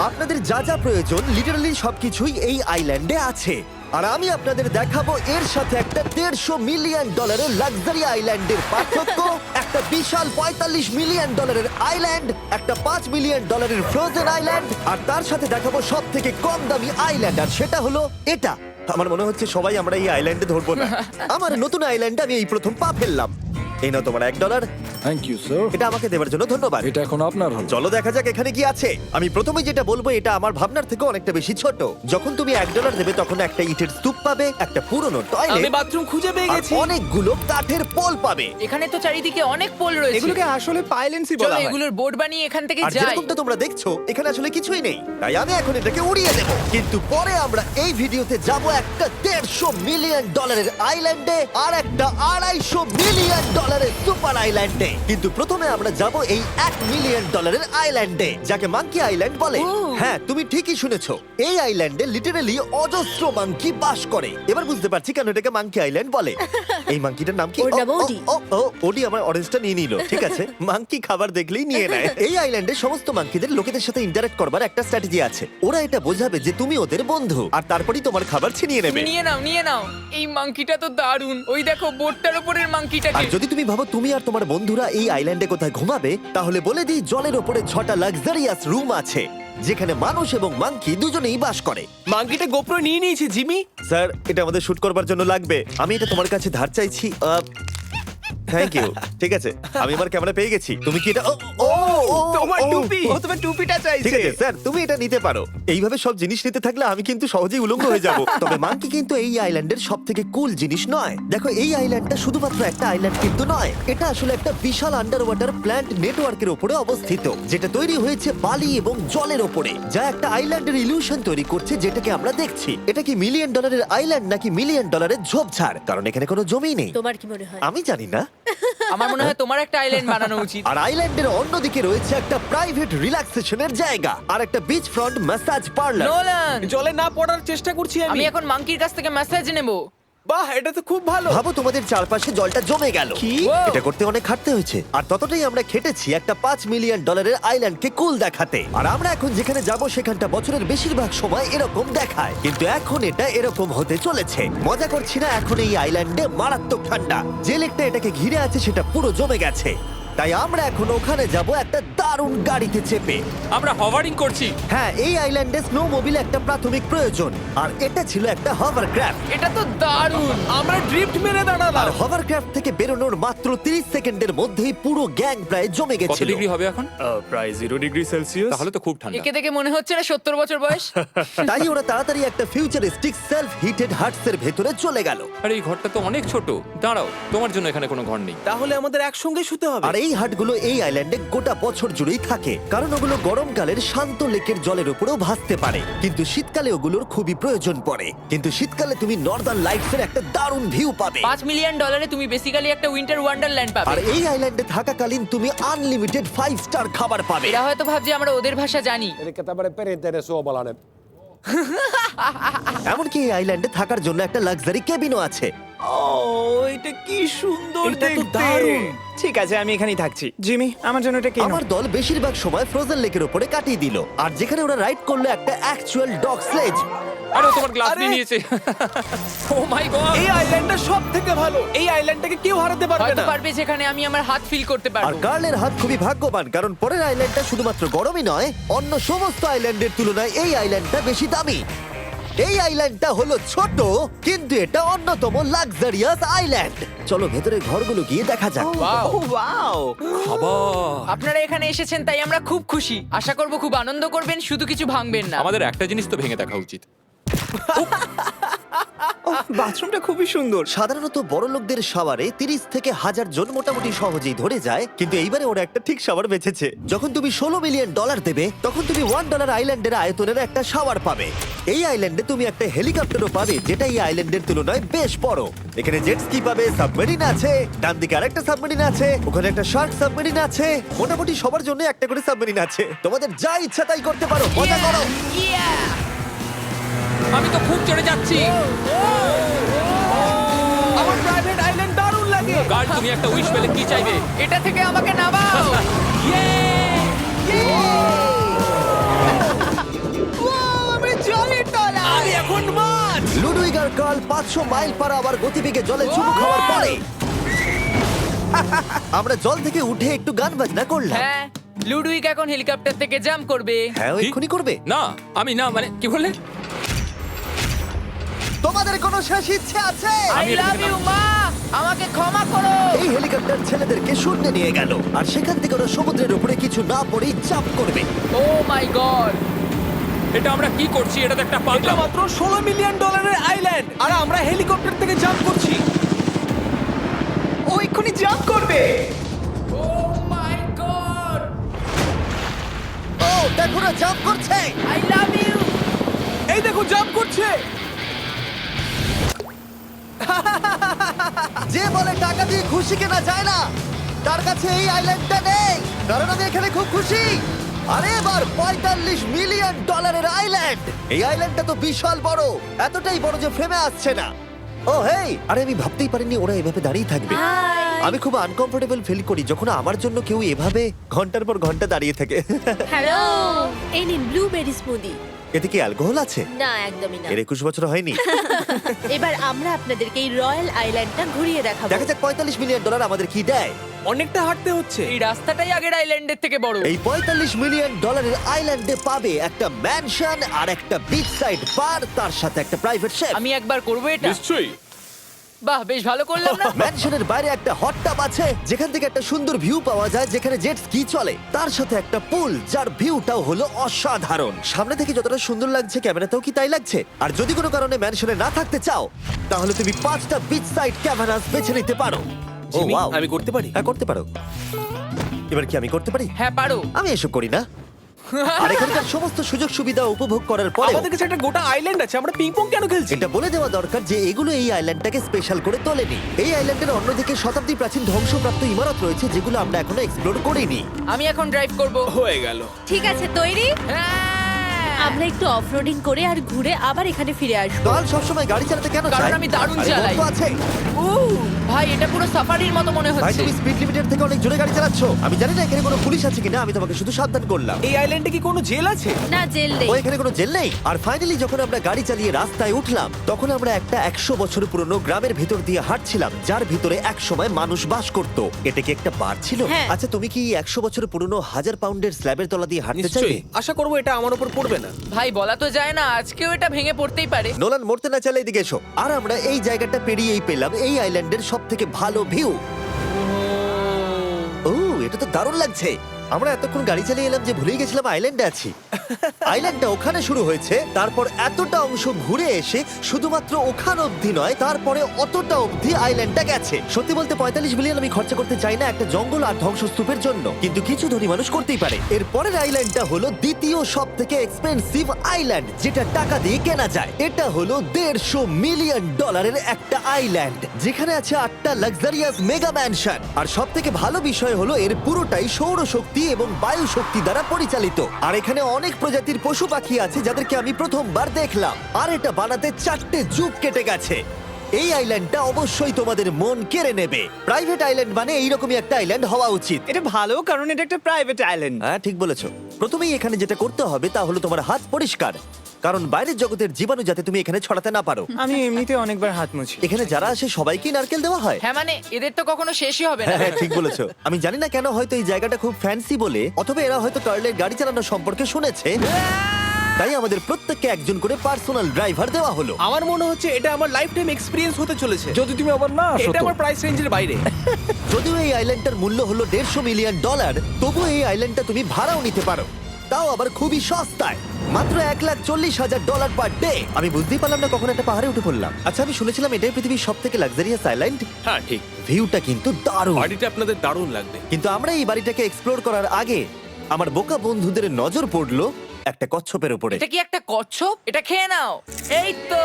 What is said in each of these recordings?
আপনাদের যা যা প্রয়োজন লিটারালি সবকিছুই এই আইল্যান্ডে আছে। আর আমি আপনাদের দেখাবো এর সাথে একটা $150 মিলিয়ন লাক্সারি আইল্যান্ডের পার্থক্য, একটা বিশাল $45 মিলিয়ন আইল্যান্ড, একটা $5 মিলিয়ন ফ্রোজেন আইল্যান্ড, আর তার সাথে দেখাবো সব থেকে কম দামি আইল্যান্ড, আর সেটা হলো এটা। আমার মনে হচ্ছে সবাই আমরা এই আইল্যান্ডে ধরবো না। আমার নতুন আইল্যান্ডে আমি এই প্রথম পা ফেললাম। এই নাও তোমার $1। Thank you sir. এটা আমাকে দেওয়ার জন্য ধন্যবাদ। এটা এখন আপনার হল। চলো দেখা যাক এখানে কি আছে। আমি প্রথমে যেটা বলবো এটা আমার ভাবনার থেকে অনেকটা বেশি ছোট। যখন তুমি $1 দেবে তখন একটা ইটের স্তূপ পাবে, একটা পুরনো আমি টয়লেট, বাথরুম খুঁজে পেয়ে আর গেছি। অনেকগুলো কাঠের পোল পাবে। এখানে তো চারিদিকে অনেক পোল রয়েছে। এগুলোকে আসলে পাইলেন্সি চলো বলা হয়। এগুলোর বোর্ড বানিয়ে এখান থেকে আর যাই। যেরকমটা তোমরা দেখছো এখানে আসলে কিছুই নেই, তাই আমি এখন এটাকে উড়িয়ে দেব। কিন্তু পরে আমরা এই ভিডিওতে যাব একটা $150 মিলিয়ন আইল্যান্ডে আর একটা $250 মিলিয়ন সুপার আইল্যান্ডে। কিন্তু প্রথমে আমরা যাব এই $1 মিলিয়ন আইল্যান্ডে, যাকে মাঙ্কি আইল্যান্ড বলে। হ্যাঁ, তুমি ঠিকই শুনেছো, এই আইল্যান্ডে লিটারালি অজস্র মাঙ্কি বাস করে। এবার বুঝতে পারছি কেন এটাকে মাঙ্কি আইল্যান্ড বলে। এই মাঙ্কিটার নাম কি? ওর নাম ওডি। ওডি আমার অরেঞ্জটা নিয়ে নিল। ঠিক আছে, মাঙ্কি খাবার দেখলেই নিয়ে নেয়। এই আইল্যান্ডে সমস্ত মাঙ্কিদের লোকেদের সাথে ইন্টারঅ্যাক্ট করবার একটা স্ট্র্যাটেজি আছে। ওরা এটা বোঝাবে যে তুমি ওদের বন্ধু, আর তারপরেই তোমার খাবার ছিনিয়ে নেবে। নিয়ে নাও নিয়ে নাও। এই মাংকিটা তো দারুণ। ওই দেখো বোর্ডটার উপরের আর মাংকিটাকে। যদি তুমি ভাবো তুমি আর তোমার বন্ধুরা এই আইল্যান্ডে কোথায় ঘুমাবে, তাহলে বলে দিই জলের ওপরে 6টা লাক্সারিয়াস রুম আছে, যেখানে মানুষ এবং মাঙ্কি দুজনেই বাস করে। মাঙ্কিটা গোপ্রো নিয়ে নিয়েছে জিমি। স্যার, এটা আমাদের শুট করবার জন্য লাগবে। আমি এটা তোমার কাছে ধার চাইছি। Thank you. ঠিক আছে, আমি আমার ক্যামেরা পেয়ে গেছি। তুমি কি এটা তোমার টুপি। ও তোমার টুপিটা ঠিক চাইছে। আছে স্যার, তুমি এটা নিতে পারো। এইভাবে সব জিনিস নিতে থাকলে আমি কিন্তু সহজেই উলঙ্গ হয়ে যাব। তবে মাঙ্কি কিন্তু এই আইল্যান্ডের সব থেকে কুল জিনিস নয়। দেখো, এই আইল্যান্ডটা শুধুমাত্র একটা আইল্যান্ড কিন্তু নয়, এটা আসলে একটা বিশাল আন্ডার ওয়াটার প্ল্যান্ট নেটওয়ার্কের উপরে অবস্থিত, যেটা তৈরি হয়েছে বালি এবং জলের উপরে, যা একটা আইল্যান্ডের ইলিউশন তৈরি করছে, যেটাকে আমরা দেখছি। এটা কি $1 মিলিয়ন আইল্যান্ড নাকি $1 মিলিয়ন ঝোপঝাড়? কারণ এখানে কোনো জমি নেই। তোমার কি মনে হয়? আমি জানি না। আমার মনে হয় তোমার একটা আইল্যান্ড বানানো উচিত। আর আইল্যান্ডের অন্যদিকে রয়েছে একটা প্রাইভেট রিল্যাক্সেশনের জায়গা আর একটা beach front massage parlour. Nolan, জলে না পড়ার চেষ্টা করছি আমি আমি। এখন মাংকির কাছ থেকে মেসেজ নেব। বাহ, এটা তো খুব ভালো। ভাবো তোমাদের চারপাশে জলটা জমে গেল। কি? এটা করতে অনেক খাটতে হয়েছে, আর ততটাই আমরা খেটেছি একটা $5 মিলিয়ন আইল্যান্ডকে কুল দেখাতে। আর আমরা এখন যেখানে যাব সেখানটা বছরের বেশিরভাগ সময় এরকম দেখায়, কিন্তু এখন এটা এরকম হতে চলেছে। মজা করছি না, এখন এই আইল্যান্ডে মারাত্মক ঠান্ডা। যে লেকটা এটাকে ঘিরে আছে সেটা পুরো জমে গেছে, তাই আমরা এখন ওখানে যাব একটা দারুণ গাড়িতে চেপে। আমরা হভারিং করছি। হ্যাঁ, এই আইল্যান্ডে স্নো মোবিল একটা প্রাথমিক প্রয়োজন, আর এটা ছিল একটা হভারক্রাফট। এটা তো দারুণ। আমরা ড্রিফট মেরে আর দাঁড়ালাম। হভারক্রাফট থেকে বেরোনোর মাত্র 30 সেকেন্ডের মধ্যেই পুরো গ্যাং প্রায় জমে কত গেছিল। ডিগ্রি হবে এখন? প্রায় 0°C। তাহলে তো খুব ঠান্ডা। একে দেখে মনে হচ্ছে না 70 বছর বয়স। তাই ওরা তাড়াতাড়ি একটা ফিউচারিস্টিক সেলফ হিটেড হাটস এর ভেতরে চলে গেল। আরে এই ঘরটা তো অনেক ছোট। দাঁড়াও, তোমার জন্য এখানে কোনো ঘর নেই। তাহলে আমাদের একসঙ্গে শুতে হবে। আর এই হাটগুলো এই আইল্যান্ডে গোটা বছর জুড়েই থাকে, কারণ ওগুলো গরমকালের শান্ত লেকের জলের উপরেও ভাসতে পারে, কিন্তু শীতকালে ওগুলোর খুবই প্রয়োজন পড়ে। কিন্তু শীতকালে তুমি নর্দার্ন লাইটস এর একটা দারুণ ভিউ পাবে। $5 মিলিয়ন তুমি বেসিক্যালি একটা উইন্টার ওয়ান্ডারল্যান্ড আর পাবে। এই আইল্যান্ডে থাকাকালীন তুমি আনলিমিটেড 5 স্টার খাবার পাবে। এরা হয়তো ভাবছে আমরা ওদের ভাষা জানি। Elikkä tämmönen perinteinen suomalainen. এমনকি এই আইল্যান্ডে থাকার জন্য একটা লাক্সারি কেবিনও আছে। ও, এটা কি সুন্দর এটা তো দেখতে। দারুণ। ঠিক আছে, আমি এখানেই থাকছি। জিমি, আমার জন্য এটা কি? আমার দল বেশিরভাগ সময় ফ্রোজেন লেকের উপরে কাটিয়ে দিল, আর যেখানে ওরা রাইড করলো একটা অ্যাকচুয়াল ডগ স্লেজ। আরে ও তোমার গ্লাস আরে! নিয়ে নিয়েছে। ও মাই গড! এই আইল্যান্ডটা সব থেকে ভালো। এই আইল্যান্ডটাকে কেউ হারাতে পারবে হয়তো না। পারবে যেখানে আমি আমার হাত ফিল করতে আর পারবো। কার্লের হাত খুবই ভাগ্যবান, কারণ পরের আইল্যান্ডটা শুধুমাত্র গরমই নয়, অন্য সমস্ত আইল্যান্ডের তুলনায় এই আইল্যান্ডটা বেশি দামি। এই আইল্যান্ডটা হলো ছোট, কিন্তু এটা অন্যতম লাক্সারিয়াস আইল্যান্ড। চলো ভেতরের ঘরগুলো গিয়ে দেখা যাক। ও ওয়াও। খাবার। আপনারা এখানে এসেছেন তাই আমরা খুব খুশি। আশা করব খুব আনন্দ করবেন, শুধু কিছু ভাঙবেন না। আমাদের একটা জিনিস তো ভেঙে দেখা উচিত। বাথরুমটা খুবই সুন্দর। সাধারণত বড় লোকদের শাওয়ারে 30 থেকে 1000 জন মোটামুটি সহজেই ধরে যায়, কিন্তু এইবারে ওরা একটা ঠিক শাওয়ার বেঁচেছে। যখন তুমি $16 মিলিয়ন দেবে, তখন তুমি $1 আইল্যান্ডের আয়তনের একটা শাওয়ার পাবে। এই আইল্যান্ডে তুমি একটা হেলিকপ্টারও পাবে, যেটা এই আইল্যান্ডের তুলনায় বেশ বড়। এখানে জেট স্কি পাবে, সাবমেরিন আছে, ডান দিকে আরেকটা সাবমেরিন আছে, ওখানে একটা শার্ক সাবমেরিন আছে। মোটামুটি সবার জন্য একটা করে সাবমেরিন আছে। তোমাদের যা ইচ্ছা তাই করতে পারো, মজা করো। আমি তো খুব চড়ে যাচ্ছি। আমার প্রাইভেট আইল্যান্ড দারুণ লাগে। গার্ড, তুমি একটা উইশ পেলে কি চাইবে? এটা থেকে আমাকে নামাও। 500 মাইল পার আওয়ার গতিবেগে জলে চুমু খাওয়ার পরে আমরা জল থেকে উঠে একটু গান বাজনা করলাম। হ্যাঁ লুডুইক এখন হেলিকপ্টার থেকে জাম্প করবে। হ্যাঁ ও কি? এক্ষুনি করবে। না আমি না মানে কি বললে? তোমাদের কোনো শেষ ইচ্ছে আছে? আই লাভ ইউ মা, আমাকে ক্ষমা করো। এই হেলিকপ্টার ছেলেদেরকে শূন্যে নিয়ে গেল আর সেখান থেকে ওরা সমুদ্রের উপরে কিছু না পড়েই জাম্প করবে। ও মাই গড, এটা আমরা কি করছি? এটা তো একটা এটা পাগলা। মাত্র $16 মিলিয়ন আইল্যান্ড আর আমরা হেলিকপ্টার থেকে জাম্প করছি। ও এক্ষুনি জাম্প করবে। ও মাই গড, ও দেখো না জাম্প করছে। I love you. এই দেখো জাম্প করছে। যে বলে টাকা দিয়ে খুশি কেনা যায় না, তার কাছে এই আইল্যান্ডটা নেই। কারণ আমি এখানে খুব খুশি। আরে এবার $45 মিলিয়ন আইল্যান্ড। এই আইল্যান্ডটা তো বিশাল বড়, এতটাই বড় যে ফ্রেমে আসছে না। ও হেই, আরে আমি ভাবতেই পারিনি ওরা এভাবে দাঁড়িয়ে থাকবে। আমি খুব আনকমফোর্টেবল ফিল করি যখন আমার জন্য কেউ এভাবে ঘন্টার পর ঘন্টা দাঁড়িয়ে থাকে। হ্যালো, এই নিন ব্লুবেরি স্মুদি। এতে কি অ্যালকোহল আছে? না, একদমই না। এর 21 বছর হয়নি। এবার আমরা আপনাদেরকে এই রয়্যাল আইল্যান্ডটা ঘুরিয়ে দেখাবো। দেখা যাক $45 মিলিয়ন আমাদের কি দেয়। অনেকটা হাঁটতে হচ্ছে। এই রাস্তাটাই আগের আইল্যান্ডের থেকে বড়। এই $45 মিলিয়ন আইল্যান্ডে পাবে একটা ম্যানশন আর একটা বিচ সাইড বার, তার সাথে একটা প্রাইভেট শেফ। আমি একবার করবো এটা। নিশ্চয়ই। বাহ, বেশ ভালো করলাম না? ম্যানশনের বাইরে একটা হট টাব আছে যেখান থেকে একটা সুন্দর ভিউ পাওয়া যায়, যেখানে জেট স্কি চলে। তার সাথে একটা পুল যার ভিউটাও হলো অসাধারণ। সামনে থেকে যতটা সুন্দর লাগছে ক্যামেরাতেও কি তাই লাগছে। আর যদি কোনো কারণে ম্যানশনে না থাকতে চাও তাহলে তুমি 5টা বিচ সাইড ক্যামেরাস বেছে নিতে পারো। ও জিমি, ওয়াও, আমি করতে পারি? হ্যাঁ করতে পারো। এবার কি আমি করতে পারি? হ্যাঁ পারো। আমি এসব করি না। আর এখানকার সমস্ত সুযোগ সুবিধা উপভোগ করার পরে আমাদের কাছে একটা গোটা আইল্যান্ড আছে, আমরা পিং পং কেন খেলছি? এটা বলে দেওয়া দরকার যে এগুলো এই আইল্যান্ডটাকে স্পেশাল করে তোলেনি। এই আইল্যান্ডের অন্যদিকে শতাব্দী প্রাচীন ধ্বংসপ্রাপ্ত ইমারত রয়েছে যেগুলো আমরা এখনো এক্সপ্লোর করিনি। আমি এখন ড্রাইভ করব। হয়ে গেল। ঠিক আছে, তৈরি? হ্যাঁ। আমরা একটু অফরোডিং করে আর ঘুরে আবার এখানে ফিরে আসবো। কাল সবসময় গাড়ি চালাতে কেন কারণ চায়? আমি দারুণ আরে চালাই। গল্প আছে। ভাই এটা পুরো সাফারির মতো মনে ভাই হচ্ছে। তুমি স্পিড লিমিটের থেকে অনেক জোরে গাড়ি চালাচ্ছো। আমি জানি না এখানে কোনো পুলিশ আছে কিনা, আমি তোমাকে শুধু সাবধান করলাম। এই আইল্যান্ডে কি কোনো জেল আছে? না, জেল নেই। ও এখানে কোনো জেল নেই। আর ফাইনালি যখন আমরা গাড়ি চালিয়ে রাস্তায় উঠলাম তখন আমরা একটা 100 বছর পুরনো গ্রামের ভিতর দিয়ে হাঁটছিলাম, যার ভিতরে এক সময় মানুষ বাস করত। এটা কি একটা বার ছিল? হ্যাঁ। আচ্ছা তুমি কি 100 বছর পুরনো 1000 পাউন্ডের স্ল্যাবের তলা দিয়ে হাঁটতে চাইবে? নিশ্চয়ই। আশা করবো এটা আমার উপর পড়বে না। ভাই বলা তো যায় না, আজকেও এটা ভেঙে পড়তেই পারে। নোলান মরতে না চাইলে এদিকে এসো। আর আমরা এই জায়গাটা পেরিয়েই পেলাম এই আইল্যান্ডের সব থেকে ভালো ভিউ। ও এটা তো দারুণ লাগছে। আমরা এতক্ষণ গাড়ি চালিয়ে এলাম যে ভুলেই গেছিলাম আইল্যান্ডে আছি। আইল্যান্ডটা ওখানে শুরু হয়েছে, তারপর এতটা অংশ ঘুরে এসে শুধুমাত্র ওখান অবধি নয়, তারপরে অতটা অবধি আইল্যান্ডটা গেছে। সত্যি বলতে 45 মিলিয়ন আমি খরচা করতে চাই না একটা জঙ্গল আর ধ্বংসস্তূপের জন্য, কিন্তু কিছু ধনী মানুষ করতেই পারে। এর পরের আইল্যান্ডটা হলো দ্বিতীয় সব থেকে এক্সপেন্সিভ আইল্যান্ড, যেটা টাকা দিয়ে কেনা যায়। এটা হলো $150 মিলিয়ন একটা আইল্যান্ড, যেখানে আছে 8টা লাক্সারিয়াস মেগা ম্যানশন। আর সব থেকে ভালো বিষয় হলো এর পুরোটাই সৌরশক্তি এবং বায়ু শক্তি দ্বারা পরিচালিত। আর এখানে অনেক প্রজাতির পশু পাখি আছে যাদেরকে আমি প্রথমবার দেখলাম। আর এটা বানাতে 4টে যুগ কেটে গেছে। এই আইল্যান্ডটা অবশ্যই তোমাদের মন কেড়ে নেবে। প্রাইভেট আইল্যান্ড মানে এইরকমই একটা আইল্যান্ড হওয়া উচিত। এটা ভালো, কারণ এটা একটা প্রাইভেট আইল্যান্ড। হ্যাঁ ঠিক বলেছো। প্রথমেই এখানে যেটা করতে হবে তা হলো তোমার হাত পরিষ্কার, কারণ বাইরের জগতের জীবাণু যাতে তুমি এখানে ছড়াতে না পারো। আমি এমনিতে অনেকবার হাত মুছি। এখানে যারা আসে সবাইকেই নারকেল দেওয়া হয়। হ্যাঁ মানে এদের তো কখনো শেষই হবে না। হ্যাঁ ঠিক বলেছো। আমি জানি না কেন, হয়তো এই জায়গাটা খুব ফ্যান্সি বলে, অথবা এরা হয়তো কার্লের গাড়ি চালানো সম্পর্কে শুনেছে, তাই আমাদের প্রত্যেককে একজন করে পার্সোনাল ড্রাইভার দেওয়া হলো। আমার মনে হচ্ছে এটা আমার লাইফ টাইম এক্সপিরিয়েন্স হতে চলেছে। যদি তুমি আবার না আসো এটা তো। আমার প্রাইস রেঞ্জের বাইরে। যদিও এই আইল্যান্ডটার মূল্য হলো $150 মিলিয়ন, তবুও এই আইল্যান্ডটা তুমি ভাড়াও নিতে পারো, তাও আবার খুবই সস্তায়, মাত্র $140,000 পার ডে। আমি বুঝতেই পারলাম না কখন একটা পাহাড়ে উঠে পড়লাম। আচ্ছা আমি শুনেছিলাম এটাই পৃথিবীর সব থেকে লাক্সারিয়াস আইল্যান্ড। হ্যাঁ ঠিক। ভিউটা কিন্তু দারুণ। বাড়িটা আপনাদের দারুণ লাগবে। কিন্তু আমরা এই বাড়িটাকে এক্সপ্লোর করার আগে আমার বোকা বন্ধুদের নজর পড়লো একটা কচ্ছপের উপরে। এটা কি একটা কচ্ছপ? এটা খেয়ে নাও। এই তো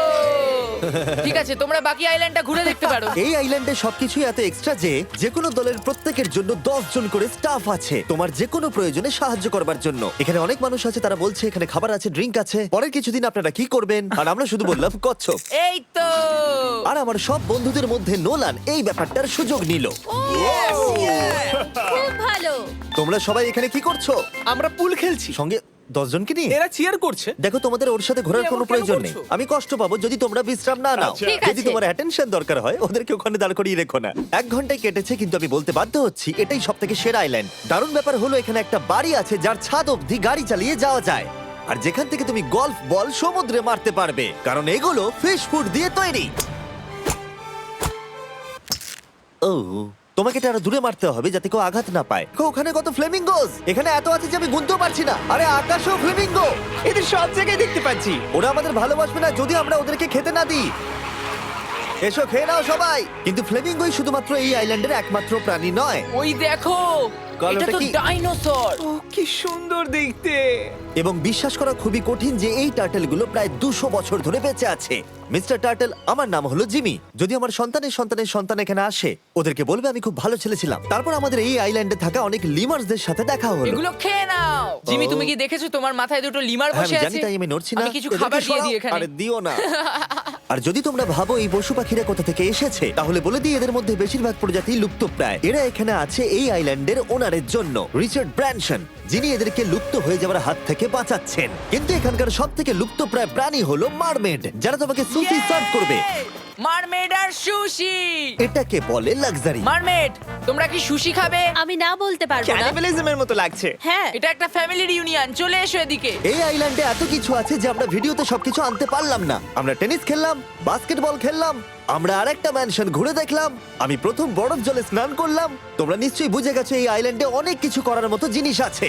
ঠিক আছে, তোমরা বাকি আইল্যান্ডটা ঘুরে দেখতে পারো। এই আইল্যান্ডে সবকিছুই এত এক্সট্রা যে যেকোনো দলের প্রত্যেকের জন্য 10 জন করে স্টাফ আছে তোমার যে কোনো প্রয়োজনে সাহায্য করবার জন্য। এখানে অনেক মানুষ আছে, তারা বলছে এখানে খাবার আছে, ড্রিঙ্ক আছে, পরের কিছুদিন আপনারা কি করবেন, আর আমরা শুধু বললাম কচ্ছপ। এই তো আর আমার সব বন্ধুদের মধ্যে নোলান এই ব্যাপারটার সুযোগ নিল। খুব ভালো। তোমরা সবাই এখানে কি করছো? আমরা পুল খেলছি। সঙ্গে 10 জনকে নিয়ে? এরা চিয়ার করছে। দেখো, তোমাদের ওর সাথে ঘোরার তুমি কোনো এমন কেন প্রয়োজন নেই। করছো? আমি কষ্ট পাবো যদি তোমরা বিশ্রাম না নাও। ঠিক যদি আছে। তোমার অ্যাটেনশন দরকার হয়, ওদেরকে ওখানে দাঁড় করিয়ে রেখো না। 1 ঘন্টায় কেটেছে, কিন্তু আমি বলতে বাধ্য হচ্ছি এটাই সবথেকে সেরা আইল্যান্ড। দারুণ ব্যাপার হলো এখানে একটা বাড়ি আছে যার ছাদ অবধি গাড়ি চালিয়ে যাওয়া যায়, আর যেখান থেকে তুমি গলফ বল সমুদ্রে মারতে পারবে, কারণ এগুলো ফিশ ফুড দিয়ে তৈরি। ও, তোমাকে এটা আরো দূরে মারতে হবে যাতে কেউ আঘাত না পায়। দেখো, ওখানে কত ফ্লেমিঙ্গোস! এখানে এত আছে যে আমি গুনতেও পারছি না। আরে আকাশেও ফ্লেমিঙ্গো! এদের সব জায়গায় দেখতে পাচ্ছি। ওরা আমাদের ভালোবাসবে না যদি আমরা ওদেরকে খেতে না দিই। এসো, খেয়ে নাও সবাই। কিন্তু ফ্লেমিঙ্গোই শুধুমাত্র এই আইল্যান্ডের একমাত্র প্রাণী নয়। ওই দেখো, কাল এটা ওটা তো কি? ডাইনোসর। ও কি সুন্দর দেখতে। এবং বিশ্বাস করা খুবই কঠিন যে এই টার্টেলগুলো প্রায় 200 বছর ধরে বেঁচে আছে। মিস্টার টার্টেল, আমার নাম হলো জিমি। যদি আমার সন্তানের সন্তানের সন্তান এখানে আসে, ওদেরকে বলবে আমি খুব ভালো ছেলে ছিলাম। তারপর আমাদের এই আইল্যান্ডে থাকা অনেক লিমার্সদের সাথে দেখা হলো। এগুলো খেয়ে নাও। জিমি, ও। তুমি কি দেখেছো তোমার মাথায় দুটো লিমার হ্যাঁ, বসে আমি জানি, আছে? তাই আমি নড়ছি না। আমি কিছু এদেরকে খাবার দিয়ে সরাও। দিই এখানে। আরে দিও না। আর যদি তোমরা ভাবো এই পশু পাখিরা কোথা থেকে এসেছে, তাহলে বলে দিই এদের মধ্যে বেশিরভাগ প্রজাতি লুপ্তপ্রায়। এরা এখানে আছে এই আইল্যান্ডের ওনারের জন্য, রিচার্ড ব্র্যানসন, যিনি এদেরকে লুপ্ত হয়ে যাওয়ার হাত থেকে বাঁচাচ্ছেন। কিন্তু এখানকার সব থেকে লুপ্তপ্রায় প্রাণী হলো মারমেড, যারা তোমাকে সুশি সার্ভ করবে। মারমেড আর সুশি। এটাকে বলে লাক্সারি। মারমেড, তোমরা কি সুশি খাবে? আমি না বলতে পারবো না। ক্যানিবালিজমের মতো লাগছে। হ্যাঁ, এটা একটা ফ্যামিলি রিউনিয়ন, চলে এসো এদিকে। এই আইল্যান্ডে এত কিছু আছে যে আমরা ভিডিওতে সবকিছু আনতে পারলাম না। আমরা টেনিস খেললাম, বাস্কেটবল খেললাম, আমরা আরেকটা ম্যানশন ঘুরে দেখলাম, আমি প্রথম বরফ জলে স্নান করলাম। তোমরা নিশ্চয়ই বুঝে গেছো এই আইল্যান্ডে অনেক কিছু করার মতো জিনিস আছে।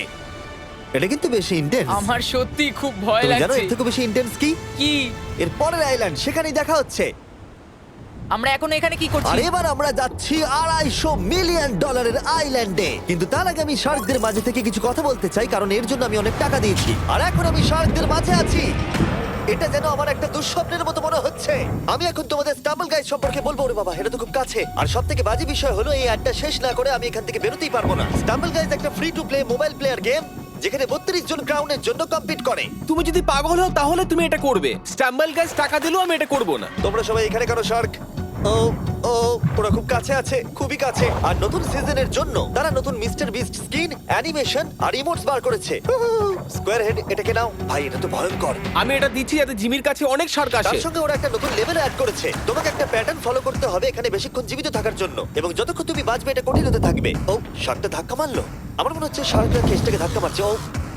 এটা কিন্তু বেশি ইন্টেন্স। আমার সত্যি খুব ভয় তুমি জানো লাগছে। এর থেকে বেশি ইন্টেন্স কি? কি? এর পরের আইল্যান্ড, সেখানেই দেখা হচ্ছে। আমরা এখন এখানে কি করছি? আর এবার আমরা যাচ্ছি $250 মিলিয়ন আইল্যান্ডে। কিন্তু তার আগে আমি শার্কদের মাঝে থেকে কিছু কথা বলতে চাই, কারণ এর জন্য আমি অনেক টাকা দিয়েছি। আর এখন আমি শার্কদের মাঝে আছি। এটা যেন আমার একটা দুঃস্বপ্নের মতো মনে হচ্ছে। আমি এখন তোমাদের স্টাম্বল গাইড সম্পর্কে বলবো। ওরে বাবা, এটা তো খুব কাছে। আর সব থেকে বাজে বিষয় হলো এই অ্যাডটা শেষ না করে আমি এখান থেকে বেরোতেই পারবো না। স্টাম্বল গাইজ একটা free to play mobile player game, যেখানে 32 জন ক্রাউনের জন্য কম্পিট করে। তুমি যদি পাগল হও তাহলে তুমি এটা করবে। স্ট্যাম্বল গাইজ টাকা দিলেও আমি এটা করব না। তোমরা সবাই এখানে কেন শার্ক? ও ও, ওরা খুব কাছে আছে, খুবই কাছে। আর নতুন সিজনের জন্য তারা নতুন মিস্টার বিস্ট স্কিন, অ্যানিমেশন আর ইমোটস বার করেছে। স্কোয়ার হেড, এটাকে নাও ভাই, এটা তো ভয়ঙ্কর। আমি এটা দিচ্ছি যাতে জিমির কাছে অনেক শার্ক তার আসে। সঙ্গে ওরা একটা নতুন লেভেল অ্যাড করেছে। তোমাকে একটা প্যাটার্ন ফলো করতে হবে এখানে বেশিক্ষণ জীবিত থাকার জন্য, এবং যতক্ষণ তুমি বাঁচবে এটা কঠিন হতে থাকবে। ও, শার্কটা ধাক্কা মারলো। আমার মনে হচ্ছে শার্কটা কেসটাকে ধাক্কা মারছে।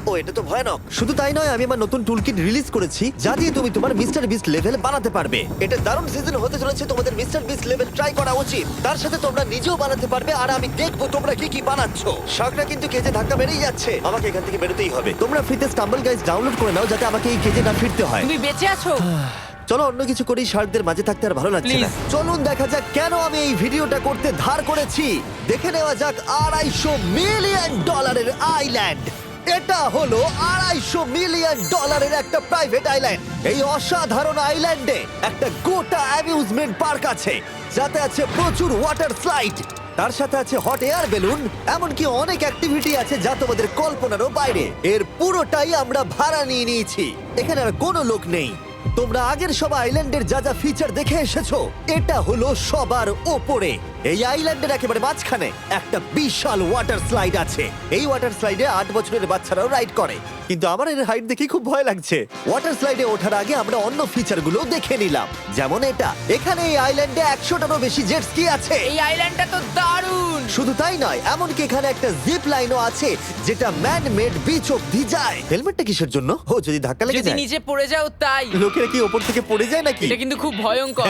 ও, এটা তো ভয়ানক। শুধু তাই নয়, আমি আমার নতুন টুলকিট রিলিজ করেছি যা দিয়ে তুমি তোমার মিস্টার বিস্ট লেভেল বানাতে পারবে। এটা দারুণ সিজন হতে চলেছে, তোমাদের মিস্টার বিস্ট লেভেল ট্রাই করা উচিত। তার সাথে তোমরা নিজেও বানাতে পারবে, আর আমি দেখবো তোমরা কি কি বানাচ্ছ। শার্কটা কিন্তু কেজে ধাক্কা মেরেই যাচ্ছে, আমাকে এখান থেকে বেরোতেই হবে। তোমরা ফ্রিতে স্টাম্বল গাইজ ডাউনলোড করে নাও যাতে আমাকে এই কেজে না ফিরতে হয়। তুমি বেঁচে আছো? চলো অন্য কিছু করি, শার্কদের মাঝে থাকতে আর ভালো লাগছে না। Please. চলুন দেখা যাক কেন আমি এই ভিডিওটা করতে ধার করেছি। দেখে নেওয়া যাক $250 মিলিয়ন আইল্যান্ড। এটা হলো $250 মিলিয়ন একটা প্রাইভেট আইল্যান্ড। এই অসাধারণ আইল্যান্ডে একটা গোটা অ্যামিউজমেন্ট পার্ক আছে, যাতে আছে প্রচুর ওয়াটার স্লাইড, তার সাথে আছে হট এয়ার বেলুন, এমনকি অনেক অ্যাক্টিভিটি আছে যা তোমাদের কল্পনারও বাইরে। এর পুরোটাই আমরা ভাড়া নিয়ে নিয়েছি। এখানে আর কোনো লোক নেই। তোমরা আগের সব আইল্যান্ডের যা যা ফিচার দেখে এসেছো, এটা হলো সবার ওপরে। এই আইল্যান্ডের একেবারে মাঝখানে একটা বিশাল ওয়াটার স্লাইড আছে। এই ওয়াটার স্লাইডে 8 বছরের বাচ্চারাও রাইড করে, কিন্তু আমার এর হাইট দেখে খুব ভয় লাগছে। ওয়াটার স্লাইডে ওঠার আগে আমরা অন্য ফিচারগুলো দেখে নিলাম, যেমন এটা। এখানে এই আইল্যান্ডে 100টারও বেশি জেট স্কি আছে। এই আইল্যান্ডটা তো দারুণ। শুধু তাই নয়, এমনকি এখানে একটা জিপ লাইনও আছে যেটা ম্যান মেড বিচ অব্দি যায়। হেলমেটটা কিসের জন্য? ও, যদি ধাক্কা লেগে যদি যায়। নিচে পড়ে যাও তাই। লোকেরা কি ওপর থেকে পড়ে যায় নাকি? এটা কিন্তু খুব ভয়ঙ্কর।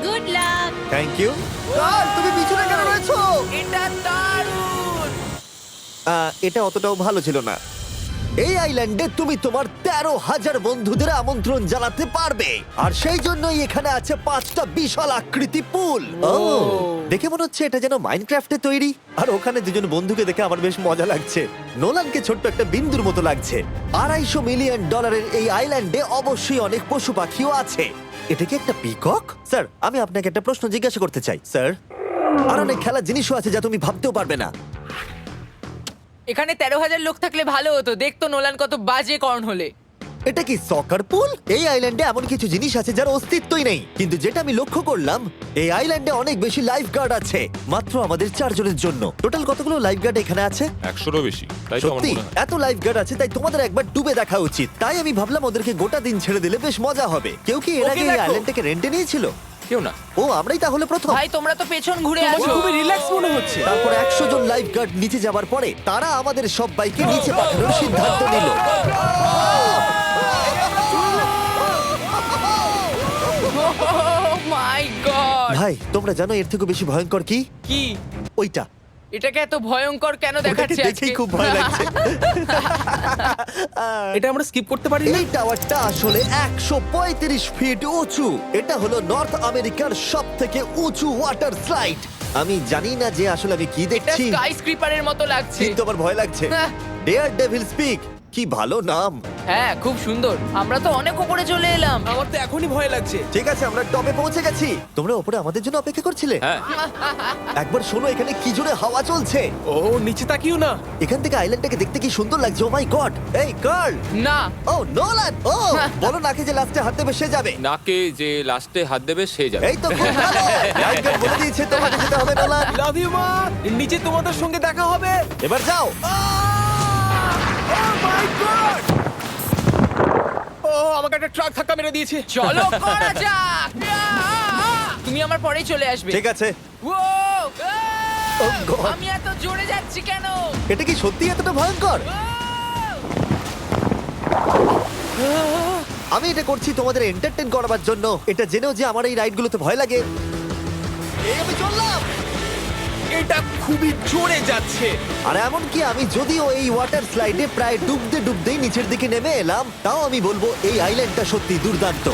Good luck. Thank you. তুমি পিছনে কেন রয়েছো? এটা দারুণ। এটা অতটাও ভালো ছিল না। এই আইল্যান্ডে তুমি তোমার 13,000 বন্ধুদের আমন্ত্রণ জানাতে পারবে, আর সেই জন্যই এখানে আছে 5টা বিশাল আকৃতি পুল। ও, দেখে মনে হচ্ছে এটা যেন মাইনক্রাফটে তৈরি। আর ওখানে দুজন বন্ধুকে দেখে আমার বেশ মজা লাগছে। নোলানকে ছোট্ট একটা বিন্দুর মতো লাগছে। $250 মিলিয়ন এই আইল্যান্ডে অবশ্যই অনেক পশু পাখিও আছে। এটা কি একটা পিকক? স্যার, আমি আপনাকে একটা প্রশ্ন জিজ্ঞাসা করতে চাই। স্যার, আর অনেক খেলার জিনিসও আছে যা তুমি ভাবতেও পারবে না। এখানে 13,000 লোক থাকলে ভালো হতো, দেখতো নোলান কত বাজে কর্ন হলে। এটা কি সকার পুল? এই আইল্যান্ডে এমন কিছু জিনিস আছে যার অস্তিত্বই নেই, কিন্তু যেটা আমি লক্ষ্য করলাম এই আইল্যান্ডে অনেক বেশি লাইফ গার্ড আছে, মাত্র আমাদের 4 জনের জন্য। টোটাল কতগুলো লাইফ গার্ড এখানে আছে? 100-এরও বেশি, তাই তো আমার সত্যি মনে হয়। এত লাইফ গার্ড আছে, তাই তোমাদের একবার ডুবে দেখা উচিত। তাই আমি ভাবলাম ওদেরকে গোটা দিন ছেড়ে দিলে বেশ মজা হবে। কেউ কি এর ওকে আগে এই দেখো। আইল্যান্ডটাকে রেন্টে নিয়েছিল? কেউ না। ও, আমরাই তাহলে প্রথম। ভাই তোমরা তো পেছন ঘুরে তোমাকে আসো। খুবই রিল্যাক্স মনে হচ্ছে। তারপর 100 জন লাইফ গার্ড নিচে যাবার পরে তারা আমাদের সব বাইকে নিচে পাঠানোর সিদ্ধান্ত নিল। মাই গড, ভাই, তোমরা জানো এর থেকে বেশি ভয়ঙ্কর কি? কি ওইটা। এটাকে এত ভয়ঙ্কর কেন ওটাকে দেখাচ্ছে আজকে? দেখেই খুব ভয় লাগছে। এটা আমরা স্কিপ করতে পারি না। এই টাওয়ারটা আসলে 135 ফিট উঁচু। এটা হলো নর্থ আমেরিকার সবথেকে উঁচু ওয়াটার স্লাইড। আমি জানি না যে আসলে আমি কি এটা দেখছি, স্কাই স্ক্রিপারের মতো লাগছে। কিন্তু আমার ভয় লাগছে। হ্যাঁ। ডেয়ার ডেভিল স্পিক, কি ভালো নাম। হ্যাঁ, খুব সুন্দর। আমরা তো অনেক উপরে চলে এলাম। আমার তো এখনই ভয় লাগছে। ঠিক আছে, আমরা টপে পৌঁছে গেছি। তোমরা উপরে আমাদের জন্য অপেক্ষা করছিলে? হ্যাঁ, একবার শোনো, এখানে কি জোরে হাওয়া চলছে। ও নিচে তাকিও না। এখান থেকে আইল্যান্ডটাকে দেখতে কি সুন্দর লাগছে। ও মাই গড। এই কার্ল। না, ও নোলান। ও বলো নাকি যে লাস্টে হাত দেবে সে যাবে। নাকে যে লাস্টে হাত দেবে সে যাবে। এই তো খুব ভালো। লাইটগার্ড বলে দিয়েছে তোমাকে যেতে হবে নোলান। লাভ ইউ মা। নিচে তোমাদের সঙ্গে দেখা হবে। এবার যাও। ও মাই গড! ও আমাকে একটা ট্রাক ধাক্কা মেরে দিয়েছে। চলো করা যাক। তুমি আমার পরেই চলে আসবে। ঠিক আছে। ও, Oh God! আমি এত জোরে যাচ্ছি কেন? এটা কি সত্যি এতটা ভয়ঙ্কর? আমি এটা করছি তোমাদের এন্টারটেইন করার জন্য। এটা জেনেও যে আমার এই রাইডগুলোতে ভয় লাগে। এই আমি চললাম। এটা খুবই জোরে যাচ্ছে। আর এমনকি আমি যদিও এই ওয়াটার স্লাইডে প্রায় ডুবতেই নিচের দিকে নেমে এলাম, তাও আমি বলবো এই আইল্যান্ডটা সত্যি দুর্দান্ত।